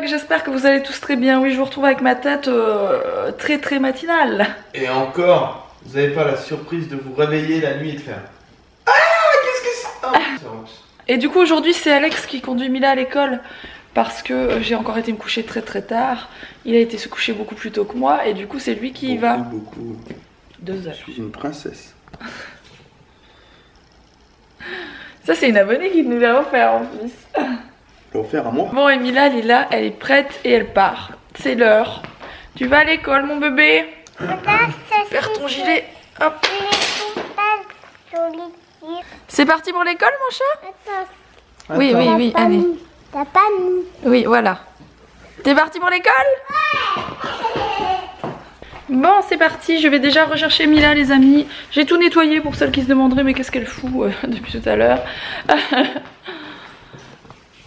j'espère que vous allez tous très bien. Oui, je vous retrouve avec ma tête très matinale. Et encore, vous n'avez pas la surprise de vous réveiller la nuit et de faire ah, qu'est-ce que c'est? Et du coup, aujourd'hui, c'est Alex qui conduit Mila à l'école parce que j'ai encore été me coucher très tard. Il a été se coucher beaucoup plus tôt que moi et du coup, c'est lui qui y va. Beaucoup. 2 heures. Je suis une princesse. Ça, c'est une abonnée qui nous l'a offert en plus. L'a offert à moi. Bon, et Mila, elle est là, elle est prête et elle part. C'est l'heure. Tu vas à l'école, mon bébé? Perds ton gilet. Hop. C'est parti pour l'école, mon chat? Oui, allez. T'as pas mis. Oui, voilà. T'es parti pour l'école? Bon, c'est parti. Je vais déjà rechercher Mila, les amis. J'ai tout nettoyé pour celles qui se demanderaient, mais qu'est-ce qu'elle fout depuis tout à l'heure.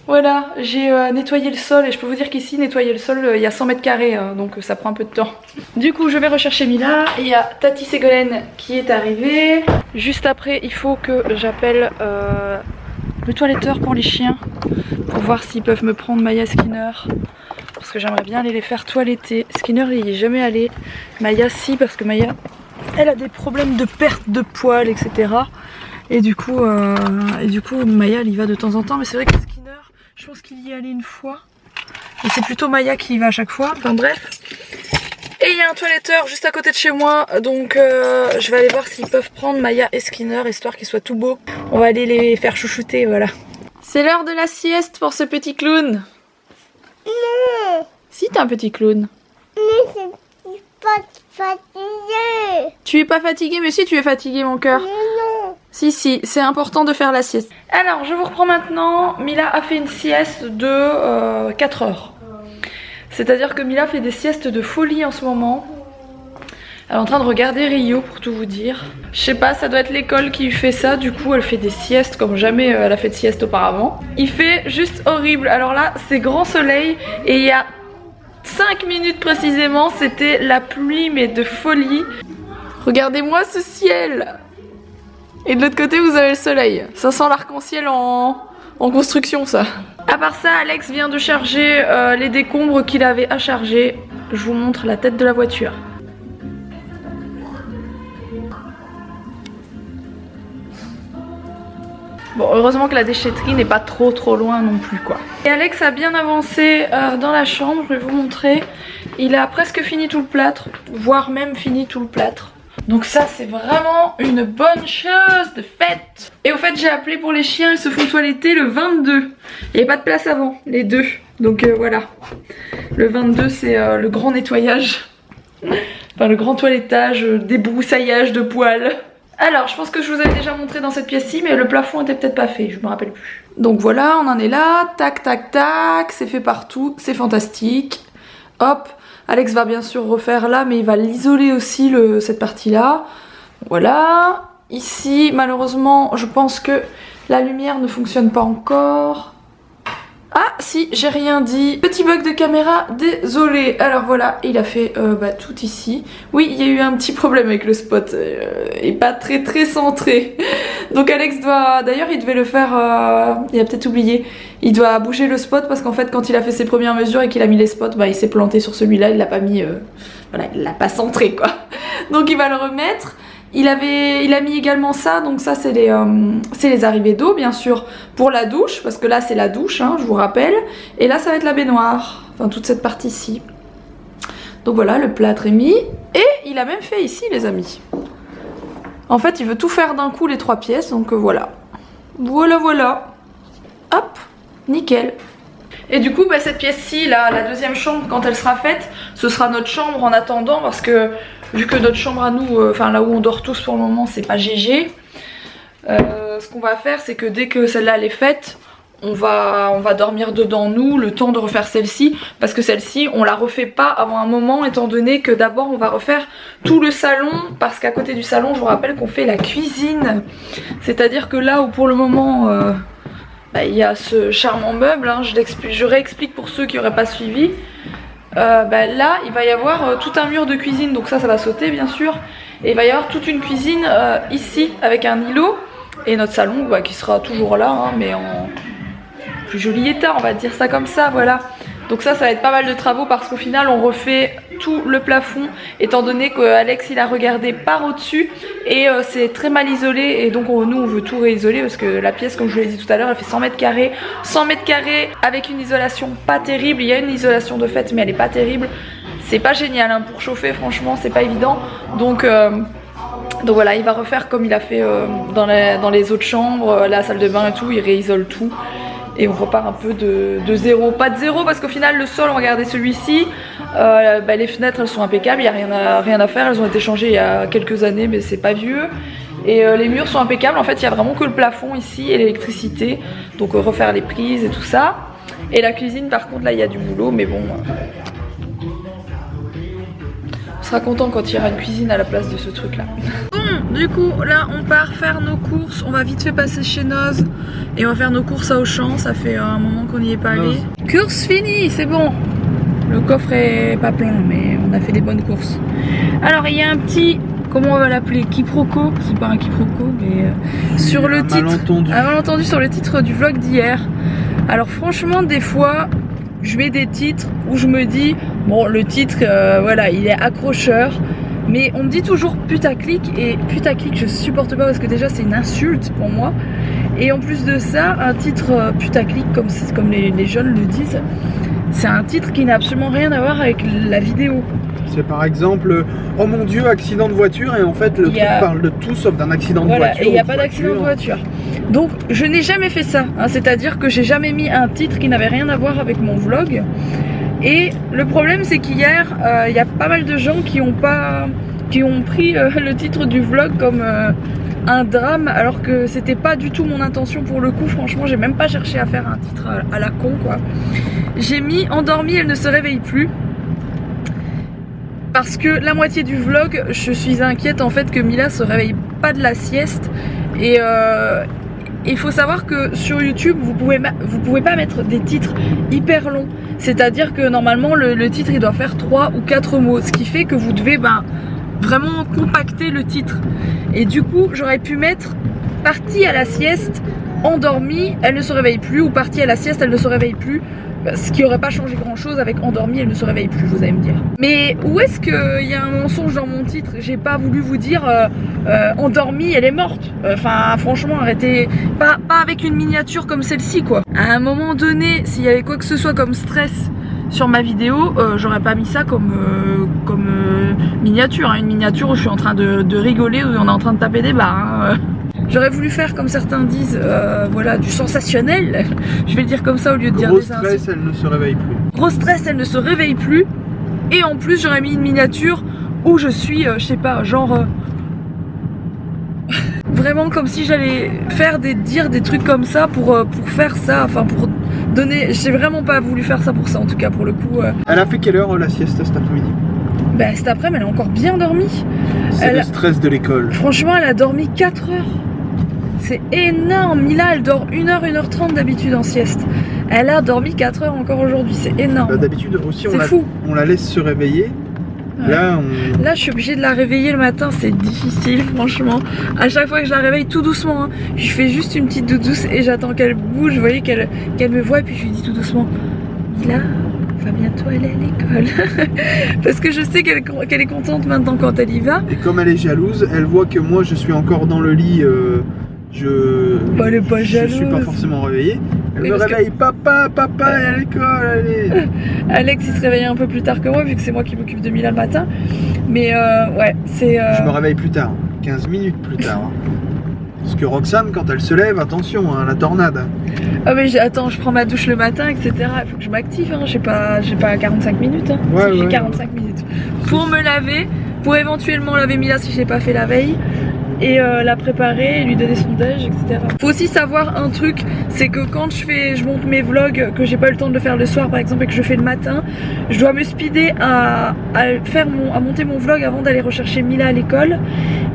Voilà, j'ai nettoyé le sol et je peux vous dire qu'ici, nettoyer le sol, il y a 100 mètres carrés, donc ça prend un peu de temps. Du coup, je vais rechercher Mila et il y a Tati Ségolène qui est arrivée. Juste après, il faut que j'appelle le toiletteur pour les chiens pour voir s'ils peuvent me prendre Maya Skinner. Parce que j'aimerais bien aller les faire toiletter. Skinner, il n'y est jamais allé. Maya, si, parce que Maya, elle a des problèmes de perte de poils, etc. Et du coup, Maya, elle y va de temps en temps. Mais c'est vrai que Skinner, je pense qu'il y est allé une fois. Et c'est plutôt Maya qui y va à chaque fois. Enfin bref. Et il y a un toiletteur juste à côté de chez moi. Donc je vais aller voir s'ils peuvent prendre Maya et Skinner, histoire qu'ils soient tout beaux. On va aller les faire chouchouter, voilà. C'est l'heure de la sieste pour ce petit clown. Non. Si, t'es un petit clown. Mais je suis pas fatiguée. Tu es pas fatigué? Mais si, tu es fatigué, mon cœur. Non. Si, c'est important de faire la sieste. Alors, je vous reprends maintenant. Mila a fait une sieste de 4 heures. C'est-à-dire que Mila fait des siestes de folie en ce moment. Elle est en train de regarder Rio, pour tout vous dire. Je sais pas, ça doit être l'école qui fait ça. Du coup, elle fait des siestes comme jamais elle a fait de sieste auparavant. Il fait juste horrible. Alors là, c'est grand soleil. Et il y a 5 minutes précisément, c'était la pluie, mais de folie. Regardez-moi ce ciel! Et de l'autre côté, vous avez le soleil. Ça sent l'arc-en-ciel en construction, ça. À part ça, Alex vient de charger les décombres qu'il avait à charger. Je vous montre la tête de la voiture. Bon, heureusement que la déchetterie n'est pas trop loin non plus, quoi. Et Alex a bien avancé dans la chambre, je vais vous montrer. Il a presque fini tout le plâtre, voire même fini tout le plâtre. Donc ça, c'est vraiment une bonne chose de fête. Et au fait, j'ai appelé pour les chiens, ils se font toiletter le 22. Il n'y avait pas de place avant, les deux. Donc voilà. Le 22, c'est le grand nettoyage. Enfin, le grand toilettage, débroussaillage de poils. Alors, je pense que je vous avais déjà montré dans cette pièce-ci, mais le plafond était peut-être pas fait, je me rappelle plus. Donc voilà, on en est là, tac, c'est fait partout, c'est fantastique. Hop, Alex va bien sûr refaire là, mais il va l'isoler aussi, cette partie-là. Voilà, ici, malheureusement, je pense que la lumière ne fonctionne pas encore. Ah si, j'ai rien dit. Petit bug de caméra, désolé. Alors voilà, il a fait tout ici. Oui, il y a eu un petit problème avec le spot. Et pas très centré. Donc Alex doit... D'ailleurs, il devait le faire... il a peut-être oublié. Il doit bouger le spot parce qu'en fait, quand il a fait ses premières mesures et qu'il a mis les spots, il s'est planté sur celui-là. Il l'a pas mis... Voilà, il l'a pas centré, quoi. Donc il va le remettre. Il a mis également ça, donc ça c'est les arrivées d'eau bien sûr pour la douche, parce que là c'est la douche, hein, je vous rappelle, et là ça va être la baignoire, enfin toute cette partie-ci. Donc voilà, le plâtre est mis, et il a même fait ici les amis. En fait il veut tout faire d'un coup les 3 pièces, donc voilà. Voilà. Hop, nickel. Et du coup cette pièce-ci, la deuxième chambre, quand elle sera faite, ce sera notre chambre en attendant, parce que vu que notre chambre à nous, enfin là où on dort tous pour le moment, c'est pas GG. Ce qu'on va faire, c'est que dès que celle-là elle est faite, on va dormir dedans nous, le temps de refaire celle-ci, parce que celle-ci on la refait pas avant un moment, étant donné que d'abord on va refaire tout le salon, parce qu'à côté du salon, je vous rappelle qu'on fait la cuisine. C'est-à-dire que là où pour le moment... il y a ce charmant meuble, hein, je réexplique pour ceux qui n'auraient pas suivi. Là il va y avoir tout un mur de cuisine, donc ça va sauter bien sûr. Et il va y avoir toute une cuisine ici avec un îlot. Et notre salon qui sera toujours là, hein, mais en plus joli état, on va dire ça comme ça, voilà. Donc ça va être pas mal de travaux parce qu'au final on refait tout le plafond étant donné que Alex il a regardé par au-dessus et c'est très mal isolé et donc nous on veut tout réisoler parce que la pièce comme je vous l'ai dit tout à l'heure elle fait 100 mètres carrés. 100 mètres carrés avec une isolation pas terrible, il y a une isolation de fait mais elle est pas terrible. C'est pas génial hein, pour chauffer franchement c'est pas évident donc voilà il va refaire comme il a fait dans les autres chambres, la salle de bain et tout, il réisole tout. Et on repart un peu de zéro, pas de zéro parce qu'au final le sol on va garder celui-ci, les fenêtres elles sont impeccables, il n'y a rien à faire, elles ont été changées il y a quelques années mais c'est pas vieux. Et les murs sont impeccables, en fait il y a vraiment que le plafond ici et l'électricité, donc refaire les prises et tout ça. Et la cuisine par contre là il y a du boulot mais bon, on sera content quand il y aura une cuisine à la place de ce truc là. Bon du coup là on part faire nos courses, on va vite fait passer chez Noz et on va faire nos courses à Auchan, ça fait un moment qu'on n'y est pas allé. Course finie, c'est bon. Le coffre est pas plein mais on a fait des bonnes courses. Alors il y a un petit, comment on va l'appeler, quiproquo, c'est pas un quiproquo mais sur le titre, un malentendu sur le titre du vlog d'hier. Alors franchement des fois je mets des titres où je me dis bon le titre voilà il est accrocheur mais on me dit toujours putaclic et putaclic je supporte pas parce que déjà c'est une insulte pour moi et en plus de ça un titre putaclic comme les jeunes le disent, c'est un titre qui n'a absolument rien à voir avec la vidéo. C'est par exemple oh mon dieu accident de voiture et en fait le truc parle de tout sauf d'un accident de voiture. Et il n'y a pas d'accident de voiture. Donc je n'ai jamais fait ça, hein, c'est-à-dire que j'ai jamais mis un titre qui n'avait rien à voir avec mon vlog. Et le problème c'est qu'hier il y a pas mal de gens qui ont pris le titre du vlog comme un drame alors que c'était pas du tout mon intention pour le coup. Franchement j'ai même pas cherché à faire un titre à la con quoi. J'ai mis endormie elle ne se réveille plus. Parce que la moitié du vlog, je suis inquiète en fait que Mila se réveille pas de la sieste. Et il faut savoir que sur YouTube, vous pouvez pas mettre des titres hyper longs. C'est-à-dire que normalement le titre il doit faire 3 ou 4 mots. Ce qui fait que vous devez vraiment compacter le titre. Et du coup, j'aurais pu mettre partie à la sieste, endormie, elle ne se réveille plus, ou partie à la sieste, elle ne se réveille plus. Ce qui aurait pas changé grand chose avec endormie, elle ne se réveille plus, vous allez me dire. Mais où est-ce qu'il y a un mensonge dans mon titre? J'ai pas voulu vous dire endormie, elle est morte. Enfin, franchement, arrêtez. Pas avec une miniature comme celle-ci, quoi. À un moment donné, s'il y avait quoi que ce soit comme stress sur ma vidéo, j'aurais pas mis ça comme miniature. Hein. Une miniature où je suis en train de rigoler, où on est en train de taper des barres. Hein. J'aurais voulu faire comme certains disent, voilà, du sensationnel. Je vais le dire comme ça au lieu de dire des insultes. Gros stress, elle ne se réveille plus. Gros stress, elle ne se réveille plus. Et en plus, j'aurais mis une miniature où je suis, je sais pas, genre... vraiment comme si j'allais dire des trucs comme ça pour faire ça, enfin pour donner... J'ai vraiment pas voulu faire ça pour ça en tout cas pour le coup. Elle a fait quelle heure la sieste cet après-midi? Bah cet après-midi elle a encore bien dormi. C'est le stress de l'école. Franchement elle a dormi 4 heures. C'est énorme. Mila elle dort 1h, 1h30 d'habitude en sieste. Elle a dormi 4 heures encore aujourd'hui, c'est énorme. D'habitude aussi on la laisse se réveiller. Ouais. Là je suis obligée de la réveiller le matin, c'est difficile franchement. À chaque fois que je la réveille tout doucement, hein, je fais juste une petite douce et j'attends qu'elle bouge, vous voyez qu'elle me voit et puis je lui dis tout doucement Mila, va bientôt aller à l'école. Parce que je sais qu'elle est contente maintenant quand elle y va. Et comme elle est jalouse, elle voit que moi je suis encore dans le lit, elle est pas jalouse. Je suis pas forcément réveillé. Elle me réveille, papa est à l'école, allez. Alex il se réveille un peu plus tard que moi vu que c'est moi qui m'occupe de Mila le matin. Mais ouais, c'est... Je me réveille plus tard, 15 minutes plus tard. Parce que Roxane, quand elle se lève, attention, hein, la tornade. Ah mais attends, je prends ma douche le matin, etc. Il faut que je m'active, hein. J'ai pas 45 minutes. Hein. Ouais, j'ai 45 minutes pour me laver, pour éventuellement laver Mila si je l'ai pas fait la veille. Et la préparer, lui donner son déj, etc. Faut aussi savoir un truc, c'est que quand je monte mes vlogs, que j'ai pas eu le temps de le faire le soir par exemple et que je fais le matin, je dois me speeder à monter mon vlog avant d'aller rechercher Mila à l'école.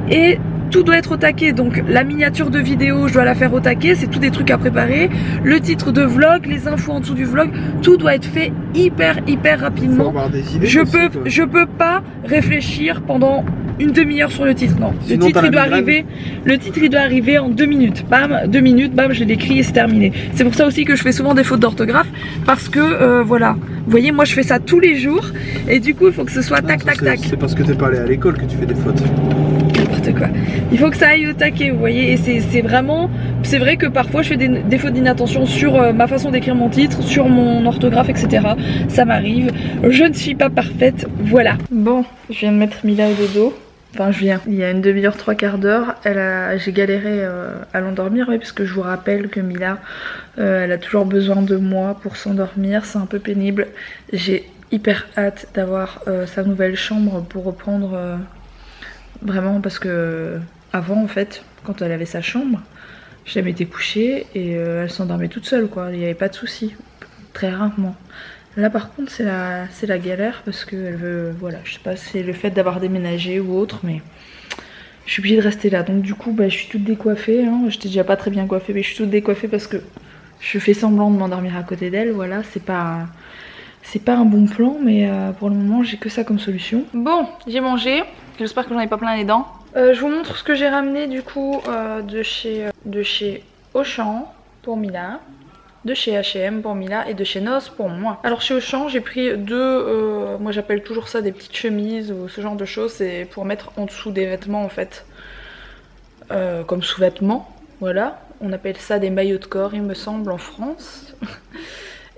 Et tout doit être au taquet, donc la miniature de vidéo je dois la faire au taquet, c'est tout des trucs à préparer, le titre de vlog, les infos en dessous du vlog, tout doit être fait hyper rapidement. Faut avoir des idées je peux pas réfléchir pendant une demi-heure sur le titre, non. Sinon, Le titre il doit arriver en 2 minutes. Bam, 2 minutes, bam, je l'écris et c'est terminé. C'est pour ça aussi que je fais souvent des fautes d'orthographe parce que voilà, vous voyez, moi je fais ça tous les jours et du coup il faut que ce soit tac tac tac. C'est parce que t'es pas allé à l'école que tu fais des fautes. N'importe quoi. Il faut que ça aille au taquet, vous voyez, et c'est vraiment, c'est vrai que parfois je fais des fautes d'inattention sur ma façon d'écrire mon titre, sur mon orthographe, etc. Ça m'arrive, je ne suis pas parfaite, voilà. Bon, je viens de mettre Mila au dodo. Enfin, il y a une demi-heure, 3/4 d'heure, j'ai galéré à l'endormir, oui, parce que je vous rappelle que Mila, elle a toujours besoin de moi pour s'endormir, c'est un peu pénible. J'ai hyper hâte d'avoir sa nouvelle chambre pour reprendre, vraiment, parce que avant, en fait, quand elle avait sa chambre, je la mettais couchée et elle s'endormait toute seule, quoi, il n'y avait pas de souci, très rarement. Là par contre c'est la galère parce qu'elle veut, voilà, je sais pas si c'est le fait d'avoir déménagé ou autre, mais je suis obligée de rester là. Donc du coup bah, je suis toute décoiffée, hein. J'étais déjà pas très bien coiffée mais je suis toute décoiffée parce que je fais semblant de m'endormir à côté d'elle, voilà, c'est pas un bon plan mais pour le moment j'ai que ça comme solution. Bon, j'ai mangé, j'espère que j'en ai pas plein les dents. Je vous montre ce que j'ai ramené du coup de chez Auchan pour Mila, de chez H&M pour Mila et de chez Noz pour moi. Alors chez Auchan j'ai pris deux, moi j'appelle toujours ça des petites chemises ou ce genre de choses, c'est pour mettre en dessous des vêtements en fait, comme sous-vêtements, voilà. On appelle ça des maillots de corps il me semble en France.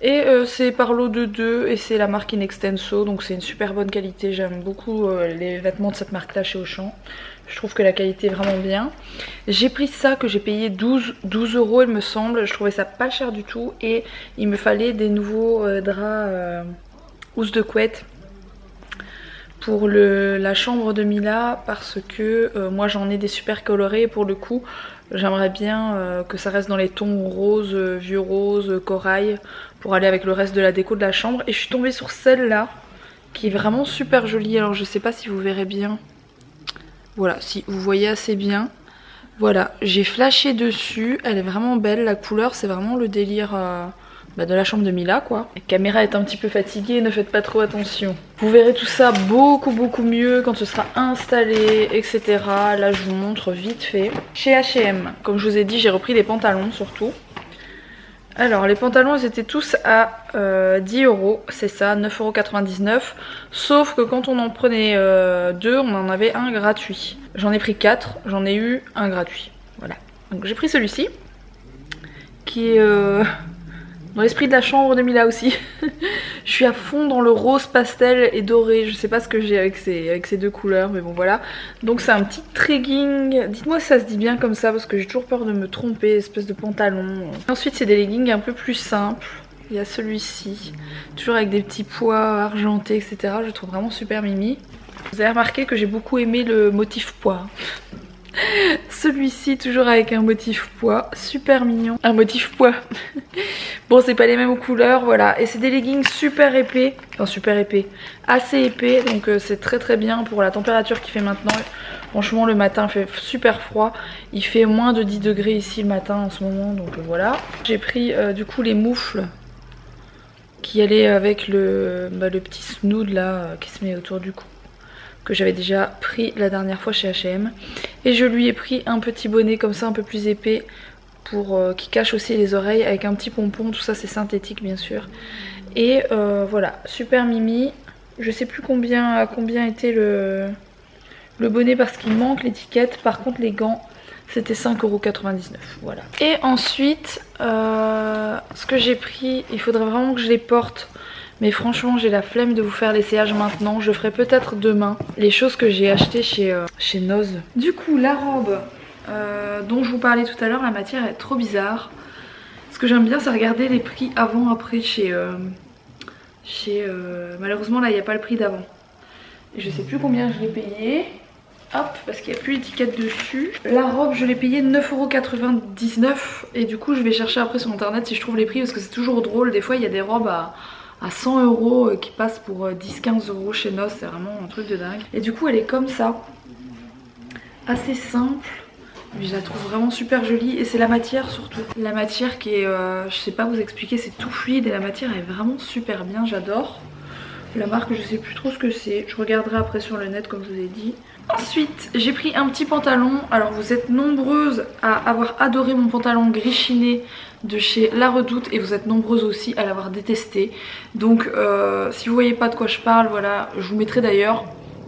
Et c'est par lot de 2 et c'est la marque Inextenso, donc c'est une super bonne qualité, j'aime beaucoup les vêtements de cette marque là chez Auchan. Je trouve que la qualité est vraiment bien. J'ai pris ça que j'ai payé 12 € il me semble. Je trouvais ça pas cher du tout. Et il me fallait des nouveaux draps housse de couette pour la chambre de Mila. Parce que moi j'en ai des super colorés. Et pour le coup j'aimerais bien que ça reste dans les tons rose, vieux rose, corail. Pour aller avec le reste de la déco de la chambre. Et je suis tombée sur celle-là qui est vraiment super jolie. Alors je sais pas si vous verrez bien. Voilà, si vous voyez assez bien. Voilà, j'ai flashé dessus. Elle est vraiment belle, la couleur, c'est vraiment le délire de la chambre de Mila, quoi. La caméra est un petit peu fatiguée, ne faites pas trop attention. Vous verrez tout ça beaucoup mieux quand ce sera installé, etc. Là, je vous montre vite fait. Chez H&M, comme je vous ai dit, j'ai repris les pantalons surtout. Alors les pantalons ils étaient tous à 10 €, c'est ça, 9,99 €. Sauf que quand on en prenait 2, on en avait un gratuit. J'en ai pris 4, j'en ai eu un gratuit. Voilà. Donc j'ai pris celui-ci, qui est dans l'esprit de la chambre de Mila aussi. Je suis à fond dans le rose pastel et doré, je sais pas ce que j'ai avec ces deux couleurs, mais bon voilà. Donc c'est un petit legging, dites-moi si ça se dit bien comme ça parce que j'ai toujours peur de me tromper, espèce de pantalon. Ensuite c'est des leggings un peu plus simples, il y a celui-ci, toujours avec des petits pois argentés, etc. Je trouve vraiment super mimi. Vous avez remarqué que j'ai beaucoup aimé le motif pois. Celui-ci toujours avec un motif pois, super mignon. Un motif pois. Bon c'est pas les mêmes couleurs, voilà. Et c'est des leggings super épais, enfin super épais, assez épais. Donc c'est très bien pour la température qu'il fait maintenant. Franchement le matin il fait super froid. Il fait moins de 10 degrés ici le matin en ce moment, donc voilà. J'ai pris du coup les moufles qui allaient avec le petit snood là qui se met autour du cou, que j'avais déjà pris la dernière fois chez H&M. Et je lui ai pris un petit bonnet comme ça un peu plus épais pour qui cache aussi les oreilles avec un petit pompon, tout ça c'est synthétique bien sûr. Et voilà, super mimi. Je sais plus combien était le bonnet parce qu'il manque l'étiquette. Par contre les gants c'était 5,99 €, voilà. Et ensuite ce que j'ai pris, il faudrait vraiment que je les porte. Mais franchement j'ai la flemme de vous faire l'essayage maintenant. Je ferai peut-être demain les choses que j'ai achetées chez Noz. Du coup la robe dont je vous parlais tout à l'heure, la matière est trop bizarre. Ce que j'aime bien c'est regarder les prix avant après malheureusement là il n'y a pas le prix d'avant. Et je sais plus combien je l'ai payé. Hop, parce qu'il n'y a plus l'étiquette dessus. La robe je l'ai payée 9,99 € et du coup je vais chercher après sur internet si je trouve les prix parce que c'est toujours drôle. Des fois il y a des robes à 100 € qui passent pour 10-15 € chez Noz, c'est vraiment un truc de dingue. Et du coup elle est comme ça, assez simple, mais je la trouve vraiment super jolie. Et c'est la matière surtout, la matière qui est, je sais pas vous expliquer, c'est tout fluide et la matière est vraiment super bien, j'adore. La marque je sais plus trop ce que c'est, je regarderai après sur le net comme je vous ai dit. Ensuite, j'ai pris un petit pantalon. Alors vous êtes nombreuses à avoir adoré mon pantalon gris chiné de chez La Redoute et vous êtes nombreuses aussi à l'avoir détesté. Donc si vous voyez pas de quoi je parle, voilà, je vous mettrai d'ailleurs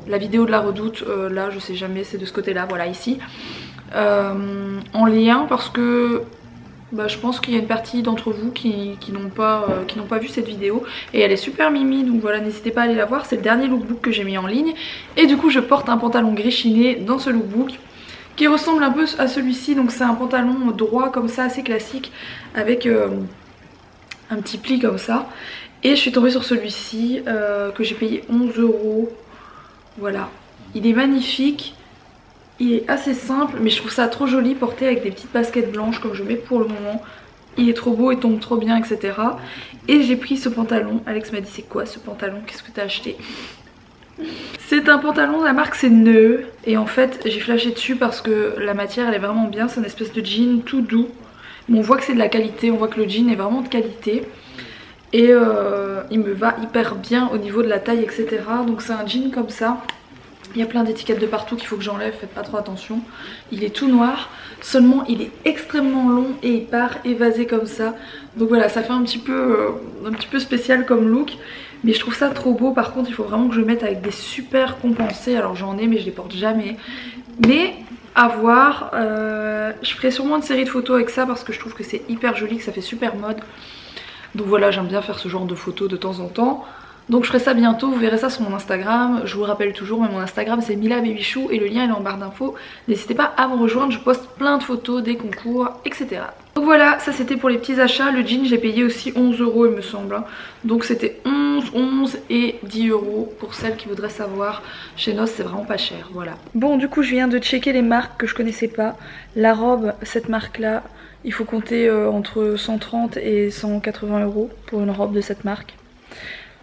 la vidéo de La Redoute, là je sais jamais, c'est de ce côté là, voilà ici, en lien parce que je pense qu'il y a une partie d'entre vous qui n'ont pas vu cette vidéo et elle est super mimi, donc voilà, n'hésitez pas à aller la voir. C'est le dernier lookbook que j'ai mis en ligne et du coup je porte un pantalon gris chiné dans ce lookbook qui ressemble un peu à celui-ci. Donc c'est un pantalon droit comme ça, assez classique, avec un petit pli comme ça, et je suis tombée sur celui-ci que j'ai payé 11 €. Voilà, il est magnifique. Il est assez simple, mais je trouve ça trop joli porté avec des petites baskets blanches comme je mets pour le moment. Il est trop beau, il tombe trop bien, etc. Et j'ai pris ce pantalon. Alex m'a dit c'est quoi ce pantalon? Qu'est-ce que t'as acheté? C'est un pantalon, la marque c'est Neu. Et en fait j'ai flashé dessus parce que la matière elle est vraiment bien. C'est une espèce de jean tout doux. Mais on voit que c'est de la qualité, on voit que le jean est vraiment de qualité. Et il me va hyper bien au niveau de la taille, etc. Donc c'est un jean comme ça. Il y a plein d'étiquettes de partout qu'il faut que j'enlève, faites pas trop attention. Il est tout noir, seulement il est extrêmement long et il part évasé comme ça. Donc voilà, ça fait un petit peu spécial comme look. Mais je trouve ça trop beau. Par contre il faut vraiment que je mette avec des super compensés. Alors j'en ai mais je les porte jamais. Mais à voir, je ferai sûrement une série de photos avec ça parce que je trouve que c'est hyper joli, que ça fait super mode. Donc voilà, j'aime bien faire ce genre de photos de temps en temps. Donc je ferai ça bientôt, vous verrez ça sur mon Instagram. Je vous rappelle toujours, mais mon Instagram c'est Mila Babychou et le lien est en barre d'infos. N'hésitez pas à me rejoindre, je poste plein de photos, des concours, etc. Donc voilà, ça c'était pour les petits achats. Le jean j'ai payé aussi 11 € il me semble. Donc c'était 11 et 10 € pour celles qui voudraient savoir. Chez Nos c'est vraiment pas cher, voilà. Bon du coup je viens de checker les marques que je connaissais pas. La robe, cette marque là, il faut compter entre 130 et 180 € pour une robe de cette marque.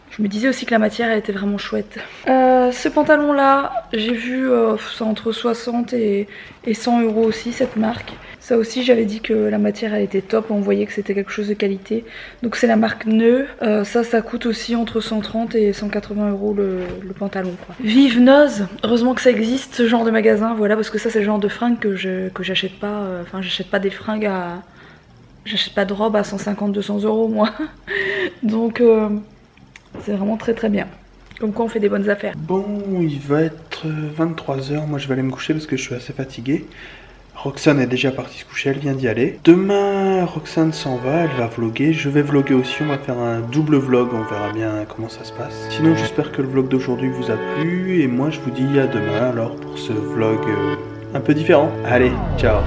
Je me disais aussi que la matière elle était vraiment chouette. Ce pantalon là, j'ai vu c'est entre 60 et 100 € aussi cette marque. Ça aussi j'avais dit que la matière elle était top, on voyait que c'était quelque chose de qualité. Donc c'est la marque Neu, ça coûte aussi entre 130 et 180 € le pantalon quoi. Vive Noz, heureusement que ça existe ce genre de magasin, voilà, parce que ça c'est le genre de fringues que j'achète pas, enfin j'achète pas des fringues à... J'achète pas de robe à 150-200 € moi. Donc... c'est vraiment très très bien. Comme quoi on fait des bonnes affaires. Bon, il va être 23 h. Moi je vais aller me coucher parce que je suis assez fatigué. Roxane est déjà partie se coucher, elle vient d'y aller. Demain, Roxane s'en va, elle va vlogger. Je vais vlogger aussi, on va faire un double vlog, on verra bien comment ça se passe. Sinon, j'espère que le vlog d'aujourd'hui vous a plu. Et moi je vous dis à demain alors pour ce vlog un peu différent. Allez, ciao!